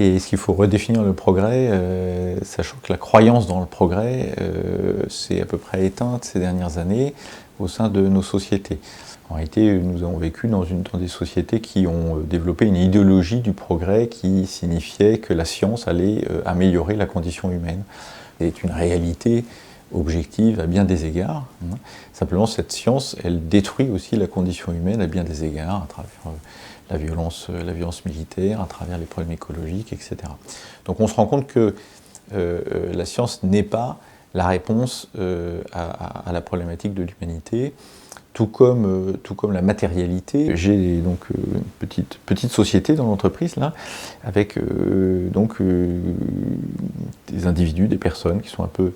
Et est-ce qu'il faut redéfinir le progrès, sachant que la croyance dans le progrès s'est à peu près éteinte ces dernières années au sein de nos sociétés. En réalité, nous avons vécu dans des sociétés qui ont développé une idéologie du progrès qui signifiait que la science allait améliorer la condition humaine. C'est une réalité objective à bien des égards. Simplement, cette science, elle détruit aussi la condition humaine à bien des égards, à travers la violence militaire, à travers les problèmes écologiques, etc. Donc on se rend compte que la science n'est pas la réponse à la problématique de l'humanité, tout comme la matérialité. J'ai donc une petite société dans l'entreprise, là, avec des individus, des personnes qui sont un peu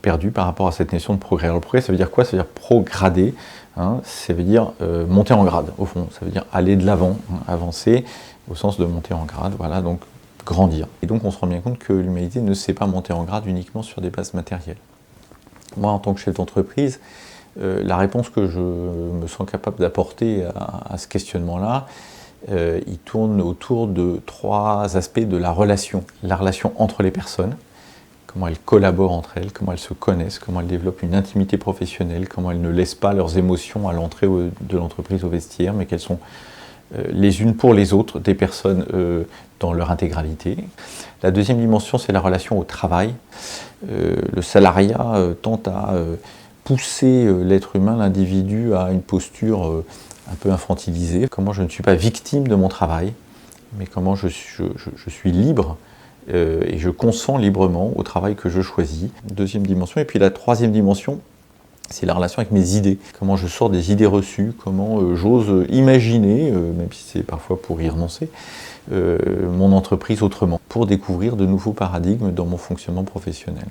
perdus par rapport à cette notion de progrès. Alors le progrès, ça veut dire quoi? Ça veut dire prograder, hein, ça veut dire monter en grade, au fond. Ça veut dire aller de l'avant, hein, avancer, au sens de monter en grade, voilà, donc grandir. Et donc on se rend bien compte que l'humanité ne sait pas monter en grade uniquement sur des bases matérielles. Moi, en tant que chef d'entreprise, la réponse que je me sens capable d'apporter à ce questionnement-là, il tourne autour de 3 aspects de la relation. La relation entre les personnes, comment elles collaborent entre elles, comment elles se connaissent, comment elles développent une intimité professionnelle, comment elles ne laissent pas leurs émotions à l'entrée de l'entreprise au vestiaire, mais qu'elles sont les unes pour les autres des personnes dans leur intégralité. La deuxième dimension, c'est la relation au travail. Le salariat tente à pousser l'être humain, l'individu, à une posture un peu infantilisée. Comment je ne suis pas victime de mon travail, mais comment je suis libre et je consens librement au travail que je choisis. Deuxième dimension. Et puis la troisième dimension, c'est la relation avec mes idées. Comment je sors des idées reçues, comment j'ose imaginer, même si c'est parfois pour y renoncer, mon entreprise autrement, pour découvrir de nouveaux paradigmes dans mon fonctionnement professionnel.